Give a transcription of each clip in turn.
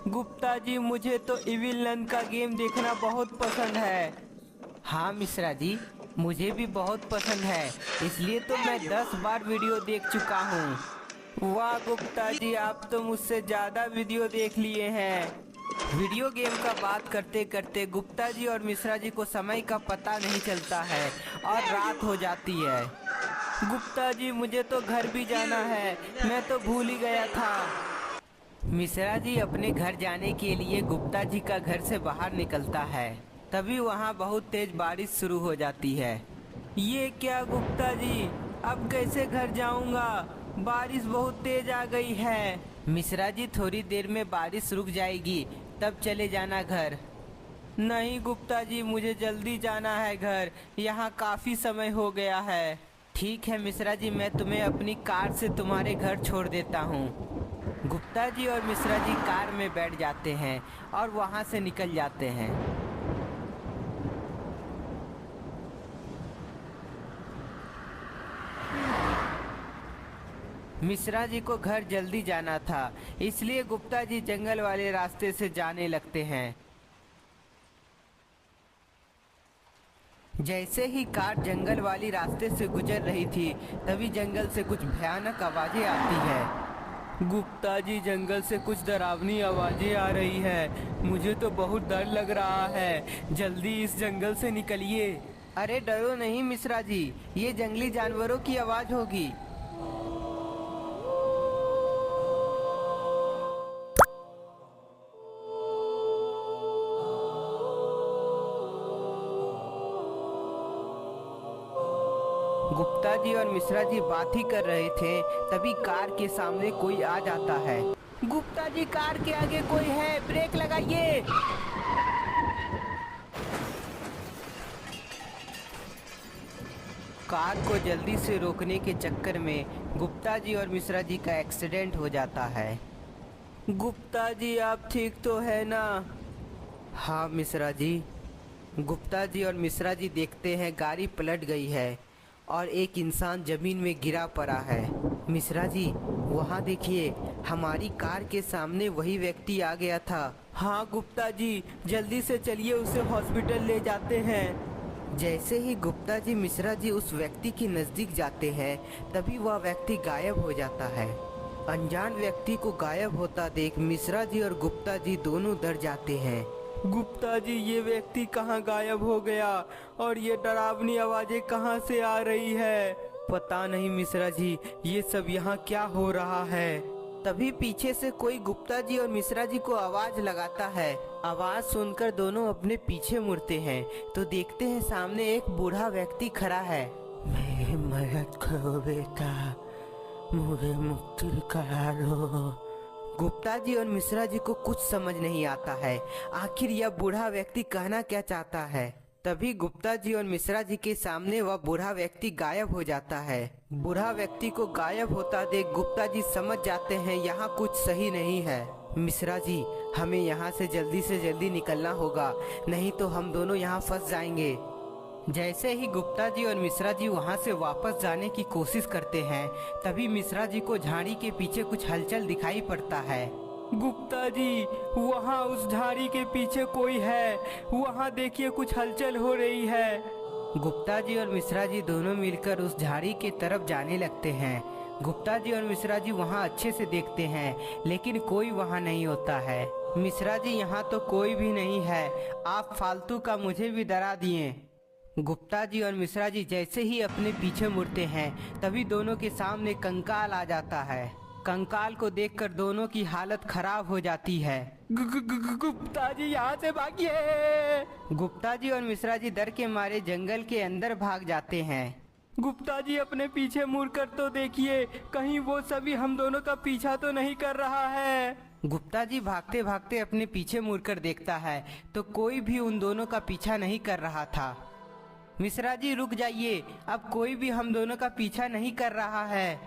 गुप्ता जी, मुझे तो evil none का गेम देखना बहुत पसंद है। हाँ मिश्रा जी, मुझे भी बहुत पसंद है, इसलिए तो मैं 10 बार वीडियो देख चुका हूँ। वाह गुप्ता जी, आप तो मुझसे ज़्यादा वीडियो देख लिए हैं। वीडियो गेम का बात करते करते गुप्ता जी और मिश्रा जी को समय का पता नहीं चलता है और रात हो जाती है। गुप्ता जी, मुझे तो घर भी जाना है, मैं तो भूल ही गया था। मिश्रा जी अपने घर जाने के लिए गुप्ता जी का घर से बाहर निकलता है। तभी वहाँ बहुत तेज बारिश शुरू हो जाती है। ये क्या गुप्ता जी, अब कैसे घर जाऊंगा? बारिश बहुत तेज आ गई है। मिश्रा जी, थोड़ी देर में बारिश रुक जाएगी, तब चले जाना घर। नहीं गुप्ता जी, मुझे जल्दी जाना है घर, यहाँ काफ़ी समय हो गया है। ठीक है मिश्रा जी, मैं तुम्हें अपनी कार से तुम्हारे घर छोड़ देता हूँ। गुप्ता जी और मिश्रा जी कार में बैठ जाते हैं और वहाँ से निकल जाते हैं। मिश्रा जी को घर जल्दी जाना था, इसलिए गुप्ता जी जंगल वाले रास्ते से जाने लगते हैं। जैसे ही कार जंगल वाली रास्ते से गुजर रही थी, तभी जंगल से कुछ भयानक आवाजें आती है। गुप्ता जी, जंगल से कुछ डरावनी आवाजें आ रही है, मुझे तो बहुत डर लग रहा है, जल्दी इस जंगल से निकलिए। अरे डरो नहीं मिश्रा जी, ये जंगली जानवरों की आवाज होगी। गुप्ता जी और मिश्रा जी बात ही कर रहे थे, तभी कार के सामने कोई आ जाता है। गुप्ता जी, कार के आगे कोई है, ब्रेक लगाइए। कार को जल्दी से रोकने के चक्कर में गुप्ता जी और मिश्रा जी का एक्सीडेंट हो जाता है। गुप्ता जी, आप ठीक तो है ना? हाँ मिश्रा जी। गुप्ता जी और मिश्रा जी देखते हैं गाड़ी पलट गई है और एक इंसान जमीन में गिरा पड़ा है। मिश्रा जी, वहाँ देखिए, हमारी कार के सामने वही व्यक्ति आ गया था। हाँ गुप्ता जी, जल्दी से चलिए, उसे हॉस्पिटल ले जाते हैं। जैसे ही गुप्ता जी मिश्रा जी उस व्यक्ति के नज़दीक जाते हैं, तभी वह व्यक्ति गायब हो जाता है। अनजान व्यक्ति को गायब होता देख मिश्रा जी और गुप्ता जी दोनों डर जाते हैं। गुप्ता जी, ये व्यक्ति कहाँ गायब हो गया और ये डरावनी आवाजें कहाँ से आ रही है? पता नहीं मिश्रा जी, ये सब यहाँ क्या हो रहा है? तभी पीछे से कोई गुप्ता जी और मिश्रा जी को आवाज लगाता है। आवाज सुनकर दोनों अपने पीछे मुड़ते हैं तो देखते हैं सामने एक बूढ़ा व्यक्ति खड़ा है। मेरी मदद करो बेटा, मुझे मुक्ति करा दो। गुप्ता जी और मिश्रा जी को कुछ समझ नहीं आता है, आखिर यह बूढ़ा व्यक्ति कहना क्या चाहता है। तभी गुप्ता जी और मिश्रा जी के सामने वह बूढ़ा व्यक्ति गायब हो जाता है। बूढ़ा व्यक्ति को गायब होता देख गुप्ता जी समझ जाते हैं यहाँ कुछ सही नहीं है। मिश्रा जी, हमें यहाँ से जल्दी निकलना होगा, नहीं तो हम दोनों यहाँ फंस जाएंगे। जैसे ही गुप्ता जी और मिश्रा जी वहां से वापस जाने की कोशिश करते हैं, तभी मिश्रा जी को झाड़ी के पीछे कुछ हलचल दिखाई पड़ता है। गुप्ता जी, वहाँ उस झाड़ी के पीछे कोई है, वहाँ देखिए कुछ हलचल हो रही है। गुप्ता जी और मिश्रा जी दोनों मिलकर उस झाड़ी के तरफ जाने लगते हैं। गुप्ता जी और मिश्रा जी वहाँ अच्छे से देखते हैं, लेकिन कोई वहाँ नहीं होता है। मिश्रा जी, यहाँ तो कोई भी नहीं है, आप फालतू का मुझे भी डरा दिए। गुप्ता जी और मिश्रा जी जैसे ही अपने पीछे मुड़ते हैं, तभी दोनों के सामने कंकाल आ जाता है। कंकाल को देखकर दोनों की हालत खराब हो जाती है। गुप्ता जी, यहाँ से भागिए। गुप्ता जी और मिश्रा जी डर के मारे जंगल के अंदर भाग जाते हैं। गुप्ता जी, अपने पीछे मुड़कर तो देखिए, कहीं वो सभी हम दोनों का पीछा तो नहीं कर रहा है। गुप्ता जी भागते भागते अपने पीछे मुड़कर देखता है तो कोई भी उन दोनों का पीछा नहीं कर रहा था। मिश्रा जी, रुक जाइए, अब कोई भी हम दोनों का पीछा नहीं कर रहा है।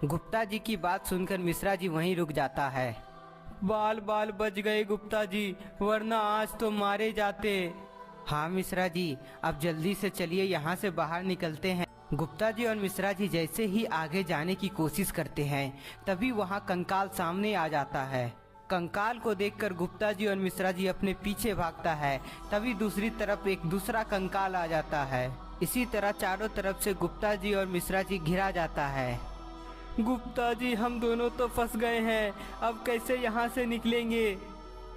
गुप्ता जी की बात सुनकर मिश्रा जी वहीं रुक जाता है। बाल बाल बच गए गुप्ता जी, वरना आज तो मारे जाते। हाँ मिश्रा जी, अब जल्दी से चलिए, यहाँ से बाहर निकलते हैं। गुप्ता जी और मिश्रा जी जैसे ही आगे जाने की कोशिश करते हैं, तभी वहाँ कंकाल सामने आ जाता है। कंकाल को देखकर गुप्ता जी और मिश्रा जी अपने पीछे भागता है। तभी दूसरी तरफ एक दूसरा कंकाल आ जाता है। इसी तरह चारों तरफ से गुप्ता जी और मिश्रा जी घिरा जाता है। गुप्ता जी, हम दोनों तो फंस गए हैं, अब कैसे यहाँ से निकलेंगे?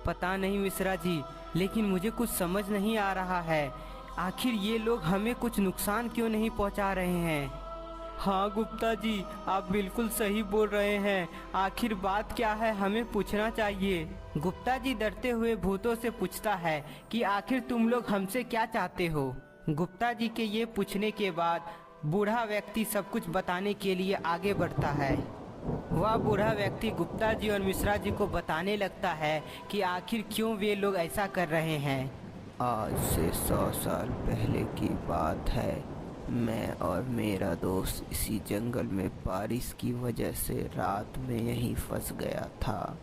पता नहीं मिश्रा जी, लेकिन मुझे कुछ समझ नहीं आ रहा है। आखिर ये लोग हमें कुछ नुकसान क्यों नहीं पहुँचा रहे हैं? हाँ गुप्ता जी, आप बिल्कुल सही बोल रहे हैं। आखिर बात क्या है, हमें पूछना चाहिए। गुप्ता जी डरते हुए भूतों से पूछता है कि आखिर तुम लोग हमसे क्या चाहते हो? गुप्ता जी के ये पूछने के बाद बूढ़ा व्यक्ति सब कुछ बताने के लिए आगे बढ़ता है। वह बूढ़ा व्यक्ति गुप्ता जी और मिश्रा जी को बताने लगता है कि आखिर क्यों वे लोग ऐसा कर रहे हैं। आज से 100 साल पहले की बात है। मैं और मेरा दोस्त इसी जंगल में बारिश की वजह से रात में यहीं फंस गया था,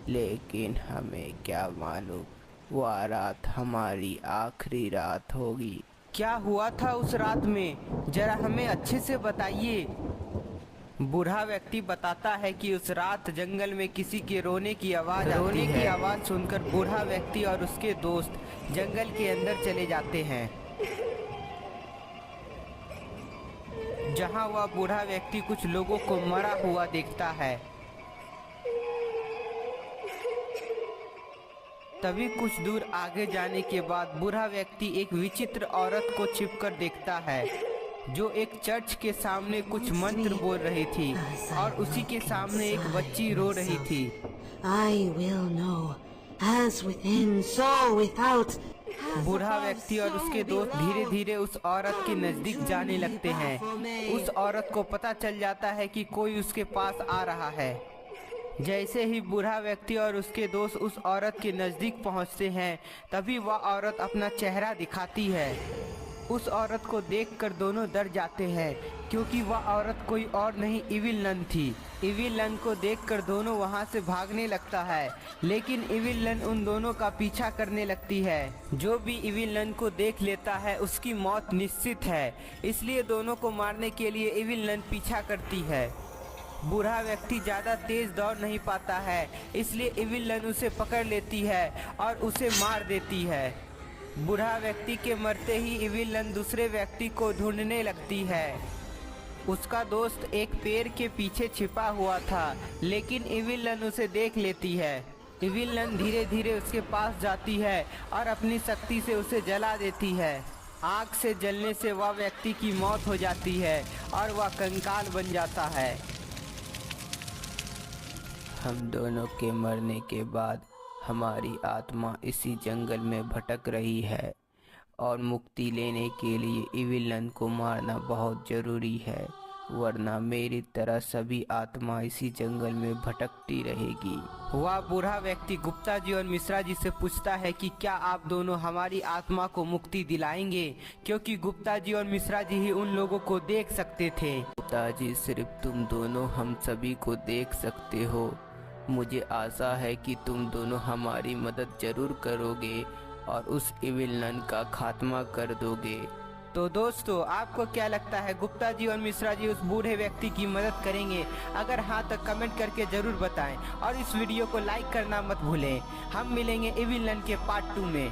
लेकिन हमें क्या मालूम वह रात हमारी आखिरी रात होगी। क्या हुआ था उस रात में, जरा हमें अच्छे से बताइए। बूढ़ा व्यक्ति बताता है कि उस रात जंगल में किसी के रोने की आवाज़ सुनकर बूढ़ा व्यक्ति और उसके दोस्त जंगल के अंदर चले जाते हैं, जहां वह बूढ़ा व्यक्ति कुछ लोगों को मरा हुआ देखता है। तभी कुछ दूर आगे जाने के बाद बूढ़ा व्यक्ति एक विचित्र औरत को छिपकर देखता है, जो एक चर्च के सामने कुछ मंत्र बोल रही थी और उसी के सामने एक बच्ची रो रही थी। I will know, as within, so without. बूढ़ा व्यक्ति और उसके दोस्त धीरे धीरे उस औरत के नजदीक जाने लगते हैं। उस औरत को पता चल जाता है कि कोई उसके पास आ रहा है। जैसे ही बूढ़ा व्यक्ति और उसके दोस्त उस औरत के नजदीक पहुंचते हैं, तभी वह औरत अपना चेहरा दिखाती है। उस औरत को देखकर दोनों डर जाते हैं, क्योंकि वह औरत कोई और नहीं, इविल नन थी। इविल नन को देखकर दोनों वहां से भागने लगता है, लेकिन इविल नन उन दोनों का पीछा करने लगती है। जो भी इविल नन को देख लेता है उसकी मौत निश्चित है, इसलिए दोनों को मारने के लिए इविल नन पीछा करती है। बूढ़ा व्यक्ति ज़्यादा तेज दौड़ नहीं पाता है, इसलिए इविल नन उसे पकड़ लेती है और उसे मार देती है। बूढ़ा व्यक्ति के मरते ही इविल नन दूसरे व्यक्ति को ढूंढने लगती है। उसका दोस्त एक पेड़ के पीछे छिपा हुआ था, लेकिन इविल नन उसे देख लेती है। इविल नन धीरे धीरे उसके पास जाती है और अपनी शक्ति से उसे जला देती है। आग से जलने से वह व्यक्ति की मौत हो जाती है और वह कंकाल बन जाता है। हम दोनों के मरने के बाद हमारी आत्मा इसी जंगल में भटक रही है और मुक्ति लेने के लिए इविल नन को मारना बहुत ज़रूरी है, वरना मेरी तरह सभी आत्मा इसी जंगल में भटकती रहेगी। वह बूढ़ा व्यक्ति गुप्ता जी और मिश्रा जी से पूछता है कि क्या आप दोनों हमारी आत्मा को मुक्ति दिलाएंगे, क्योंकि गुप्ता जी और मिश्रा जी ही उन लोगों को देख सकते थे। गुप्ता जी, सिर्फ तुम दोनों हम सभी को देख सकते हो। मुझे आशा है कि तुम दोनों हमारी मदद जरूर करोगे और उस इविल नन का खात्मा कर दोगे। तो दोस्तों, आपको क्या लगता है, गुप्ता जी और मिश्रा जी उस बूढ़े व्यक्ति की मदद करेंगे? अगर हाँ तो कमेंट करके ज़रूर बताएं और इस वीडियो को लाइक करना मत भूलें। हम मिलेंगे इविल नन के पार्ट 2 में।